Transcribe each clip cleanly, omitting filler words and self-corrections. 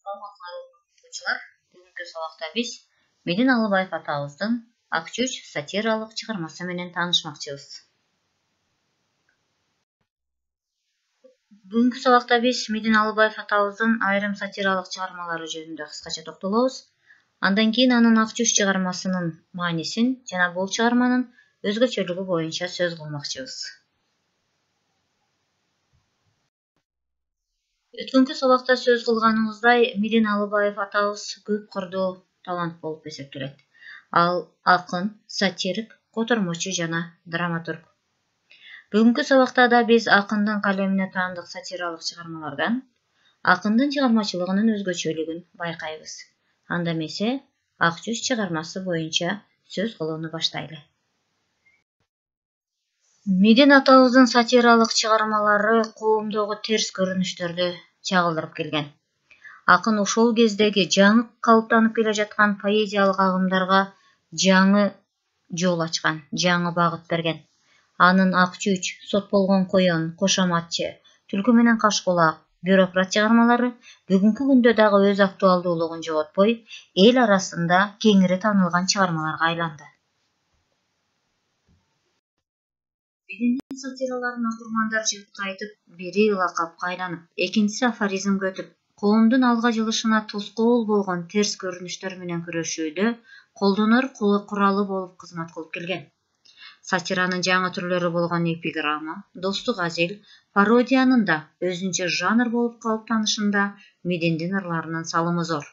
Окуучулар, бүгүнкү сабакта биз Медин Алыбаев атабыздын Акчүч сатиралык чыгармасы менен таанышмакчыбыз. Бүгүнкү сабакта биз Медин Алыбаев атабыздын айрым сатиралык чыгармалары жөнүндө кыскача токтолобуз. Андан кийин анын Акчүч чыгармасынын маанисин жана бул чыгарманын өзгөчөлүгү боюнча сөз кылмакчыбыз. Өткөнкү сабакта сөз кылганыбыздай, Медин Алыбаев атабыз көп кырдуу талант болуп эсептелет. Ал акын, сатирик, котормочу жана драматург. Бүгүнкү сабакта да биз акындын калемине таандык сатиралык чыгармалардан акындын чыгармачылыгынын өзгөчөлүгүн байкайбыз. Анда эмесе Акчүч чыгармасы боюнча сөз кылууну баштайлы. Медин атабыздын сатиралык чыгармалары коомдогу терс көрүнүштөрдү чагылдырып келген. Акын ошол кездеги жаңы калыптанып келе жаткан поэзиялык агымдарга жаңы жол ачкан, жаңы багыт берген. Анын Акчүч, Сот болгон коен, Кошоматчы, Түлкү менен Кашкулак, Бюрократ чыгармалары бүгүнкү күндө дагы өз актуалдуулугун жоготпой, эл арасында кеңири таанылган чыгармаларга айланды. Мединдин сатираларын окурмандар жыгытка айтып, бири ылакапка айланып, экинчиси афоризмге өтүп, коомдун алга жылышына тоскоол болгон терс көрүнүштөр менен күрөшүүдө колдонор куралы болуп кызмат кылып келген. Сатиранын жаңы түрлөрү болгон эпиграмма, достук азил, пародиянын да өзүнчө жанр болуп калыптанышында Мединдин ырларынын салымы зор.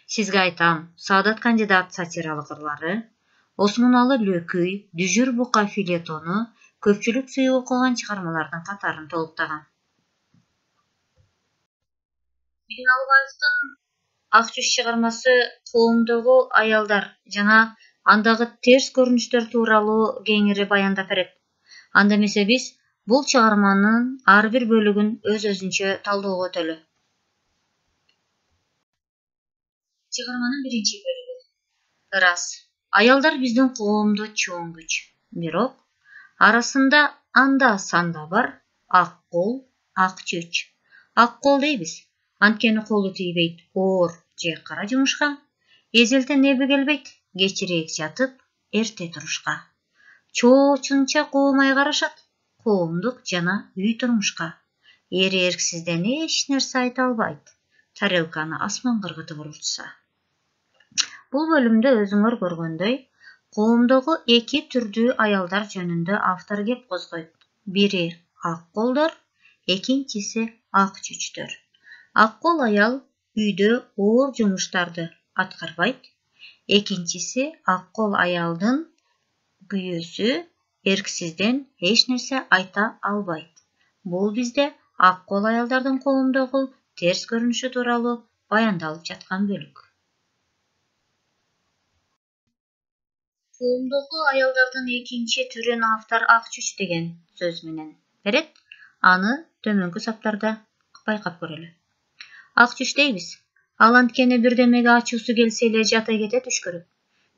Сизге айтам, Саадат кандидат сатиралык ырлары, Осмуналы Лөкүй, Дүжүр бука филетону көпчүлүк сүйүп окуган чыгармалардын катарын толуктаган. Медин Алыбаевдин Акчүч чыгармасы коомдогу аялдар жана андагы терс көрүнүштөр тууралуу кеңири баяндап берет. Анда эмесе биз бул чыгарманын ар бир бөлүгүн өз-өзүнчө талдөөгө өтөлү. Чыгарманын биринчи бөлүгү. Ырас. Аялдар биздин коомдо чоң күч. Бирок арасында анда-санда бар ак кол, Акчүч. Ак кол дейбиз. Анткени колу тийбейт оор же кара жумушка. Эзелтен эби келбейт, кечирээк жатып, эрте турушка. Чоочунча коомай карашат, коомдук жана үй турмушка. Эри эрксизден эч нерсе айта албайт, тарелканы асманга ыргытып урутса. Бул бөлүмдө өзүңөр көргөндөй, коомдогу эки түрдүү аялдар жөнүндө автор кеп козгойт. Бири ак колдор, экинчиси Акчүчтөр. Ак кол аял үйдө оор жумуштарды аткарбайт. Экинчиси ак кол аялдын күйөөсү эрксизден эч нерсе айта албайт. Бул бизде ак кол аялдардын коомдогу терс көрүнүшү тууралуу баяндалып жаткан бөлүк. Коомдогу аялдардын экинчи түрүн автор Акчүч деген сөз менен берет. Аны төмөнкү саптарда байкап көрөлү. Акчүч дейбиз. Ал анткени бирдемеге ачуусу келсе эле жата кетет үшкүрүп.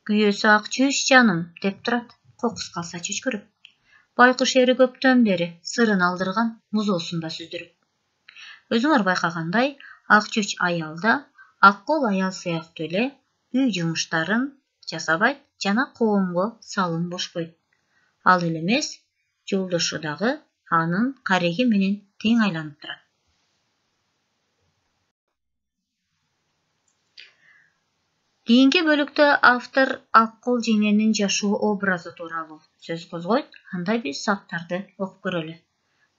Күйөөсү Акчүч жаным деп турат, кокус калса чүчкүрүп. Байкуш эри көптөн бери сырын алдырган музоосун да сүздүрүп. Өзүңөр байкагандай, Акчүч аял да ак кол аял сыяктуу эле үй жумуштарын жасабайт жана коомго салым бошпойт. Ал эле эмес, жолдошу дагы анын кареги менен тең айланып турат. Кийинки бөлүктө автор ак кол жеңенин жашоо образы тууралуу сөз козгойт. Анда биз саптарды окуп көрөлү.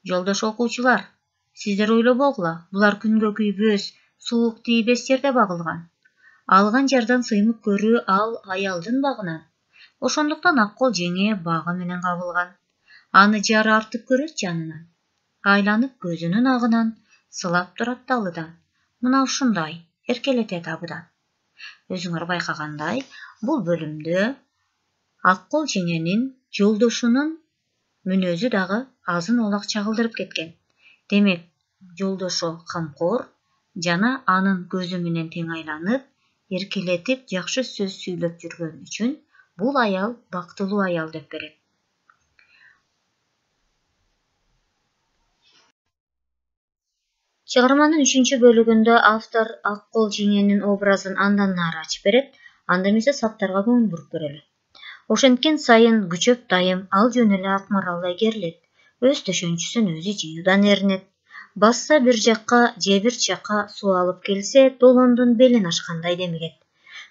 Жолдош окуучулар, сиздер ойлобогула, булар күнгө күйбөс, суук тийбес жерде багылган. Алган жардан сыймык көрүү ал аялдын багынан. Ошондуктан ак кол жеңе багы менен кабылган. Аны жары артып көрөт жанынан. Айланып көзүнүн агынан, сылап турат талыдан. Мына ушундай эркелетет абыдан. Өзүңөр байкагандай, бул бөлүмдө ак кол жеңенин жолдошунун мүнөзү дагы азын олак чагылдырып кеткен. Демек, жолдошу камкор жана анын көзү менен тең айланып, эркелетип жакшы сөз сүйлөп жүргөн үчүн бул аял бактылуу аял деп берет. Чыгарманын 3 бөлүгүндө автор ак кол жеңенин образын андан нары ачып берет, анда эмесе саптарга көңүл буруп көрөлү. Ошенткен сайын күчөп дайым ал жөн эле ак маралдай керилет, өз төшөнчүсүн өзү жыюудан эринет. Басса бир жакка же бир жакка суу алып келсе, долондун белин ашкандай демигет.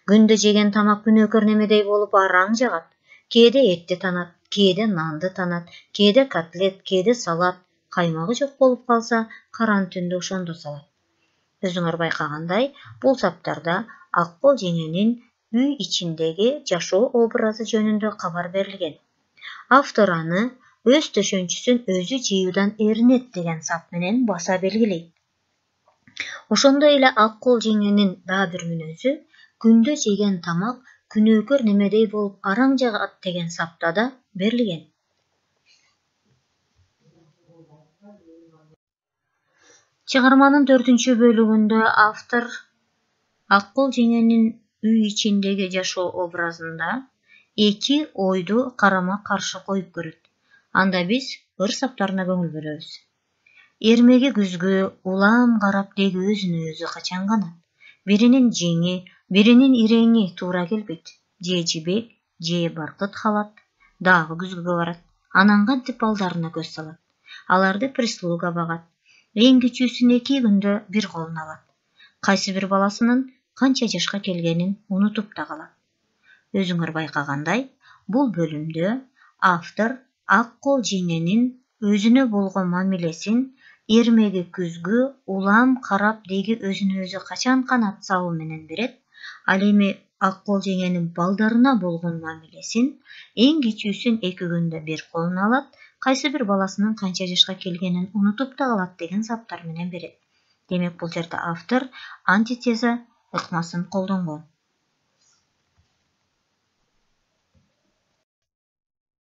Күндө жеген тамак күнөөкөр немедей болуп араң жагат. Кээде этти танат, кээде нанды танат, кээде котлет, кээде салат, каймагы жок болуп калса, каран түндө ошондо салат. Өзүңөр байкагандай, бул саптарда ак кол жеңенин үй ичиндеги жашоо образы жөнүндө кабар берилген. Автор аны өз төшөнчүсүн өзү жыюудан эринет деген сап менен баса белгилейт. Ошондой эле ак кол жеңенин дагы бир мүнөзү күндө жеген тамак күнөөкөр немедей болуп араң жагат деген сапта да берилген. Чыгарманын 4 бөлүгүндө автор ак кол жеңенин үй ичиндеги жашоо образында эки ойду карама каршы коюп көрөт. Анда биз ыр саптарына көңүл бөлөбүз. Эрмеги күзгү улам карап деги өзүнө өзү качан канат. Биринин жеңи, биринин иреңи туура келбейт. Же жибек, же баркыт халат. Дагы күзгүгө барат. Анан кантип балдарына көз салат. Аларды прислуга багат. Эң кичүүсүн 2 күндө бир колуна алат. Кайсы бир баласынын канча жашка келгенин унутуп да калат. Өзүңөр байкагандай, бул бөлүмдө автор ак кол жеңенин өзүнө болгон мамилесин эрмеги күзгү улам карап деги өзүнө өзү качан канат сабы менен берет. Ал эми ак кол жеңенин балдарына болгон мамилесин эң кичүүсүн 2 күндө бир колуна алат, кайсы бир баласынын канча жашка келгенин унутуп да калат деген саптар менен берет. Демек бул жерде автор антитеза ыкмасын колдонгон.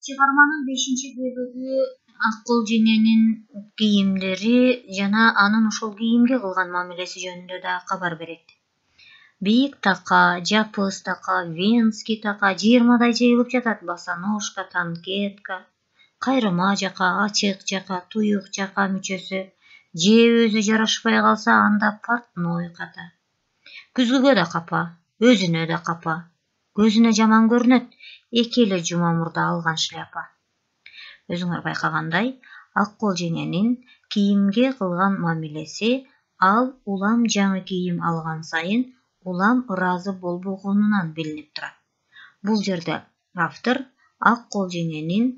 Чыгарманын 5 бөлүгү ак кол жеңенин кийимдери жана анын ошол кийимге кылган мамилеси жөнүндө да кабар берет. Бийик така, жапыс така, венский така 20дай жыйылып жатат. Босоножка, танкетка, кайрыма жака, ачык жака, туюк жака мүчөсү. Же өзү жарашпай калса, анда портной ката. Күзгүгө да капа, өзүнө да капа. Көзүнө жаман көрүнөт, 2 эле жума мурда алган шляпа. Өзүңөр байкагандай, ак кол жеңенин кийимге кылган мамилеси ал улам жаңы кийим алган сайын улам ыраазы болбогонунан билинип турат. Бул жерде автор ак кол жеңенин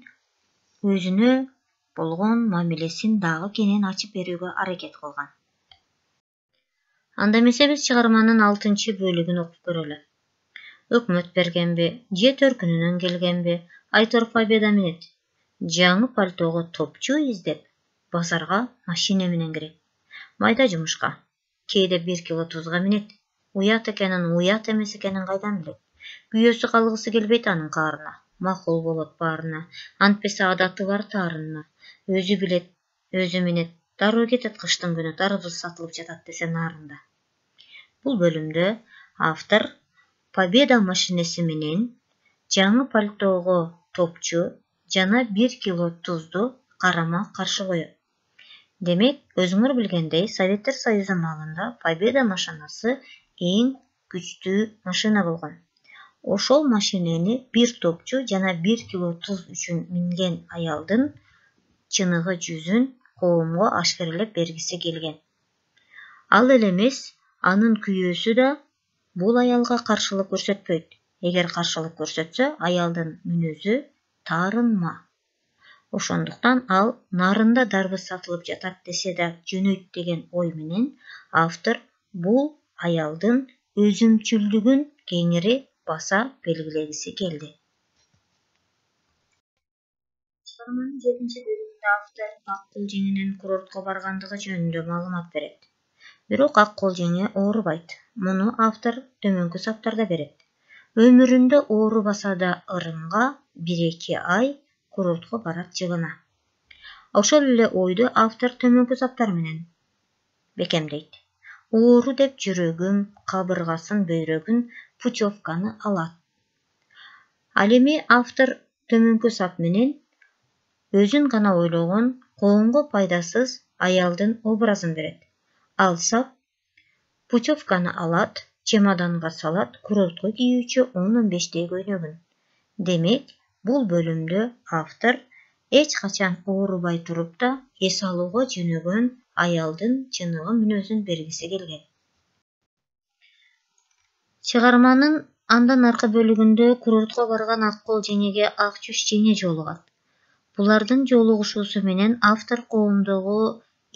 өзүнө болгон мамилесин дагы кенен ачып берүүгө аракет кылган. Анда эмесе биз чыгарманын 6 бөлүгүн окуп көрөлү. Өкмөт бергенби, же төркүнүнөн келгенби, Айтор Победа минет. Жаңы пальтого топчу издеп, базарга машина менен кирет. Майда жумушка, кээде 1 кило тузга минет. Уят экенин, уят эмес экенин кайдан билет. Күйөөсү калгысы келбейт анын каарына. Макул болот баарына. Антпесе адаты бар таарына. Өзү билет, өзү минет. Дароо кетет кыштын күнү, дарыбыз сатылып жатат десе нарында. Бул бөлүмдө автор Победа машинеси менен жаңы пальтого топчу жана 1 кило тузду карама каршы коет. Демек, өзүңөр билгендей, Советтер Союзу маалында Победа машинасы эң күчтүү машина болгон. Ошол машинени 1 топчу жана 1 кило туз үчүн минген аялдын чыныгы жүзүн коомго ашкерелеп бергиси келген. Ал эле эмес, анын күйөөсү да бул аялга каршылык көрсөтпөйт. Эгер каршылык көрсөтсө, аялдын мүнөзү таарынма. Ошондуктан ал нарында дарбыз сатылып жатат десе да жөнөйт деген ой менен автор бул аялдын өзүмчүлдүгүн кеңири баса белгилегиси келди. Чыгарманын 7 бөлүгүндө автор ак кол жеңенин курортко баргандыгы жөнүндө маалымат берет. Бирок ак кол жеңе оорубайт. Муну автор төмөнкү саптарда берет. Өмүрүндө оорубаса да ырымга 1-2 ай курортко барат жылына. Ошол эле ойду автор төмөнкү саптар менен бекемдейт. Оору деп жүрөгүм, кабыргасын, бөйрөгүн путевканы алат. Ал эми автор төмөнкү сап менен өзүн гана ойлогон, коомго пайдасыз аялдын образын берет. алсап, путевканы алат, чемоданга салат, курортко кийүүчү 10-15 көйнөгүн. Демек, бул бөлүмдө автор эч качан оорубай туруп да эс алууга жөнөгөн аялдын чыныгы мүнөзүн бергиси келген. Чыгарманын андан аркы бөлүгүндө курортко барган Аккол жеңеге ак жүз жеңе жолугат. Булардын жолугушуусу менен автор коомдогу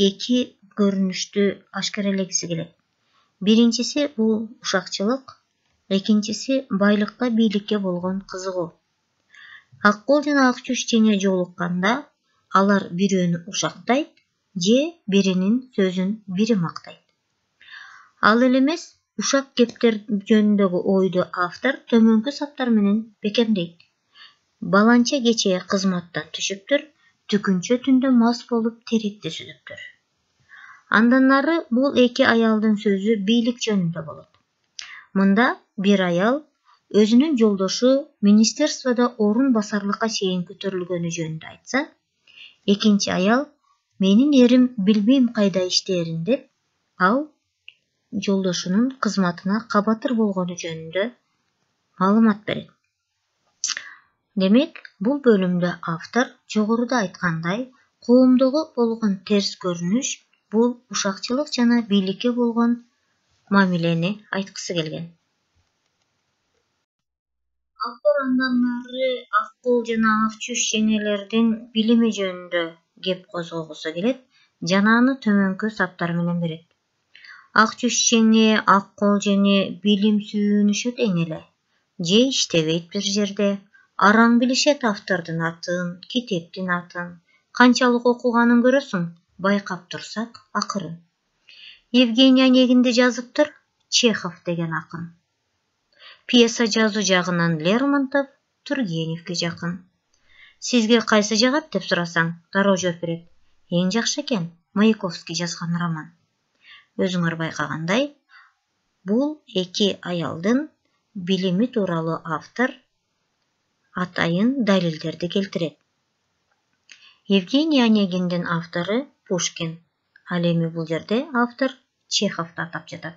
эки көрүнүштү ашкарелегиси келет. Биринчиси бул ушакчылык, экинчиси байлыкка бийликке болгон кызыгуу. Аккол жана ак жүз жеңе жолукканда алар бирөөнү ушактайт же биринин сөзүн бири мактайт. Ал эле эмес, ушак кептер жөнүндөгү ойду автор төмөнкү саптар менен бекемдейт. Баланча кечээ кызматтан түшүптүр, түкүнчө түндө мас болуп теректи сүзүптүр. Андан нары бул эки аялдын сөзү бийлик жөнүндө болот. Мында бир аял өзүнүн жолдошу министерстводо орун басарлыкка чейин көтөрүлгөнү жөнүндө айтса, экинчи аял менин эрим билбейм кайда иштээрин деп, ал жолдошунун кызматына кабатыр болгону жөнүндө маалымат берет. Демек, бул бөлүмдө автор жогоруда айткандай, коомдогу болгон терс көрүнүш бул ушакчылык жана бийликке болгон мамилени айткысы келген. Автор андан нары Аккол жана ак жүз жеңелердин билими жөнүндө кеп козгогусу келет жана аны төмөнкү саптар менен берет. Ак жүз жеңе, Аккол жеңе билим сүйүнүшөт эң эле, же иштебейт бир жерде, араң билишет автордун атын, китептин атын, канчалык окуганын көрөсүң, байкап турсак акырын. Евгений Онегинди жазыптыр, Чехов деген акын. Пьеса жазуу жагынан Лермонтов, Тургеневке жакын. Сизге кайсы жагат деп сурасаң, дароо жооп берет. Эң жакшы экен, Маяковский жазган роман. Өзүңөр байкагандай, бул эки аялдын билими тууралуу автор атайын далилдерди келтирет. Евгений Онегиндин автору Пушкин. Ал эми бул жерде автор Чеховду атап жатат.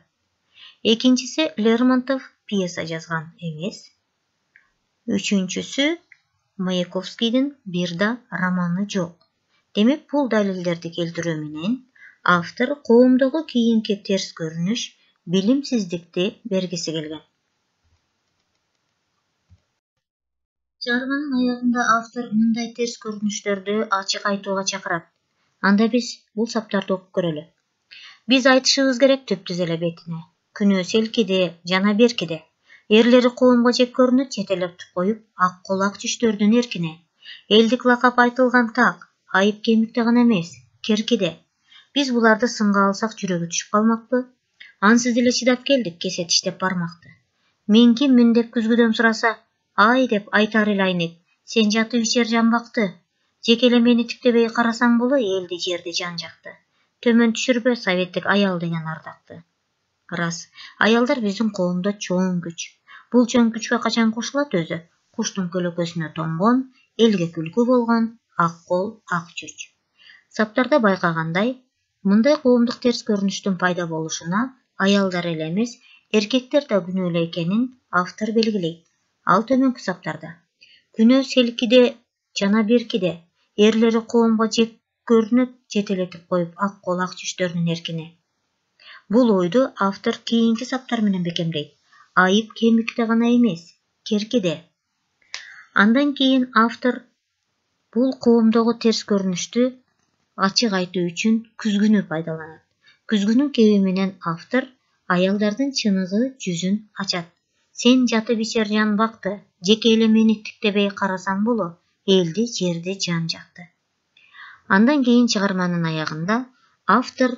Экинчиси Лермонтов пьеса жазган эмес. Үчүнчүсү Маяковскийдин бир да романы жок. Демек, бул далилдерди келтирүү менен автор коомдогу кийинки терс көрүнүш, билимсиздикти бергиси келген. Чыгарманын аягында автор мындай терс көрүнүштөрдү ачык айтууга чакырат. Анда биз бул саптарды окуп көрөлү. Биз айтышыбыз керек түптүз эле бетине. Күнөө селкиде жана беркиде. Эрлери коомго жек көрүнөт жетелеп коюп, Аккол ак жүздөрдүн эркине. Элдик лакап айтылган так, айып кемикте гана эмес, керкиде. Биз буларды сынга алсак жүрөгү түшүп калмакпы? Ансыз деле чыдап келдик, кесе тиштеп бармакты. Мен киммин деп күзгүдөн сураса, ай деп айтар эле айнек. Сен жатып ичер жамбакты. Жеке эле мени тиктебей карасаң боло элди жерди жан жакты. Төмөн түшүрбө советтик аял деген ардакты. Рас, аялдар биздин коомдо чоң күч. Бул чоң күчкө качан кошулат өзү? Куштун көлөкөсүнө тонгон, элге күлкү болгон Аккол ак жүз. Саптарда байкагандай, мындай коомдук терс көрүнүштүн пайда болушуна аялдар эле эмес, эркектер да күнөөлүү экенин автор белгилейт. Ал төмөнкү саптарда. Күнөө селкиде жана беркиде. Эрлери коомго жек көрүнөт жетелетип коюп Аккол ак жүздөрдүн эркине. Бул ойду автор кийинки саптар менен бекемдейт. Айып кемикте гана эмес, керкиде. Андан кийин автор бул коомдогу терс көрүнүштү ачык айтуу үчүн күзгүнү пайдаланат. Күзгүнүн кеби менен автор аялдардын чыныгы жүзүн ачат. Сен жатып ичер жанбакты, жеке эле мени тиктебей карасаң боло, элди жерди жан жакты. Андан кийин чыгарманын аягында автор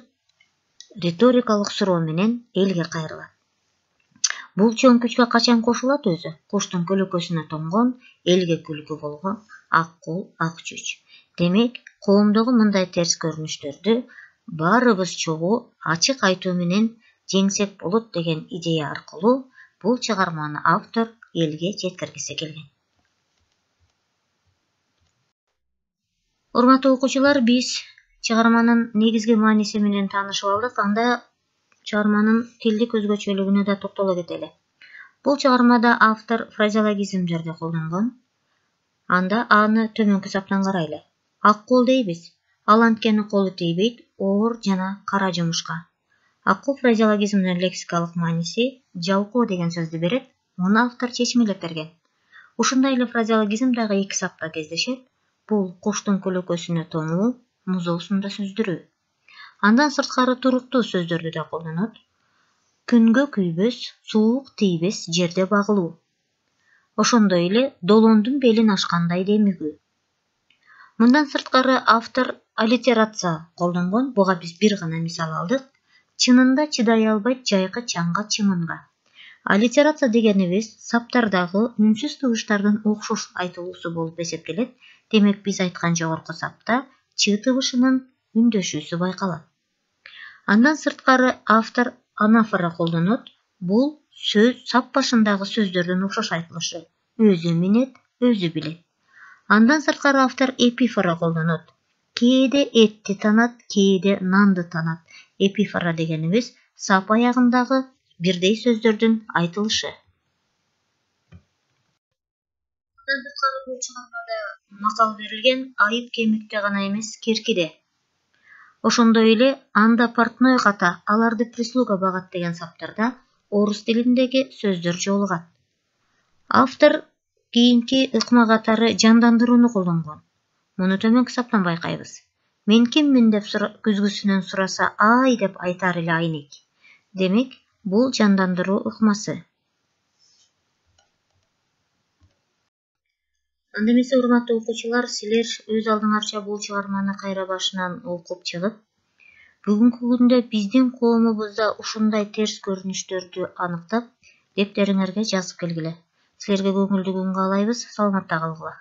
риторикалык суроо менен элге кайрылат. Бул чоң күчкө качан кошулат өзү? Куштун көлөкөсүнө тонгон, элге күлкү болгон Аккол ак жүз. Демек, коомдогу мындай терс көрүнүштөрдү баарыбыз чогуу ачык айтуу менен жеңсек болот деген идея аркылуу бул чыгарманы автор элге жеткиргиси келген. Урматтуу окуучулар, биз чыгарманын негизги мааниси менен таанышып алдык. Анда чыгарманын тилдик өзгөчөлүгүнө да токтоло кетели. Бул чыгармада автор фразеологизмдерди колдонгон. Анда аны төмөнкү саптан карайлы. Ак кол дейбиз. Ал анткени колу тийбейт, оор жана кара жумушка. Аккул фразеологизмдин лексикалык мааниси жалкоо деген сөздү берет. Муну автор чечмелеп берген. Ушундай эле фразеологизм дагы 2 сапта кездешет. Бул куштун көлөкөсүнө тоңуу, музоосунда сүздүрүү. Андан сырткары туруктуу сөздөрдү да колдонот. Күнгө күйбөс, суук тийбес жерде багылуу. Ошондой эле долондун белин ашкандай демигүү. Мындан сырткары автор аллитерация колдонгон. Буга биз бир гана мисал алдык. Чынында чыдай албайт жайкы чаңга чымынга. Аллитерация дегенибиз саптардагы үнсүз тыбыштардын окшош айтылуусу болуп эсептелет. Демек биз айткан жогорку сапта чы тыбышынын үндөшүүсү байкалат. Андан сырткары автор анафора колдонот. Бул сөз сап башындагы сөздөрдүн окшош айтылышы. Өзү минет, өзү билет. Андан сырткары автор эпифора колдонот. Кээде этти танат, кээде нанды танат. Эпифора дегенибиз сап аягындагы бирдей сөздөрдүн айтылышы. Андан сырткары бул чыгармада макал берилген айып кемикте гана эмес, киркиде. Ошондой эле анда портной ката аларды прислуга багат деген саптарда орус тилиндеги сөздөр жолугат. Автор кийинки ыкма катары жандандырууну колдонгон. Муну төмөнкү саптан байкайбыз. Мен киммин деп күзгүсүнөн сураса ай деп айтар эле айнек. Демек, бул жандандыруу ыкмасы. Анда эмесе урматтуу окуучулар, силер өз алдыңарча бул чыгарманы кайра башынан окуп чыгып, бүгүнкү күндө биздин коомубузда ушундай терс көрүнүштөрдү аныктап, дептериңерге жазып келгиле. Силерге көңүлдүү күн каалайбыз. Саламатта калгыла.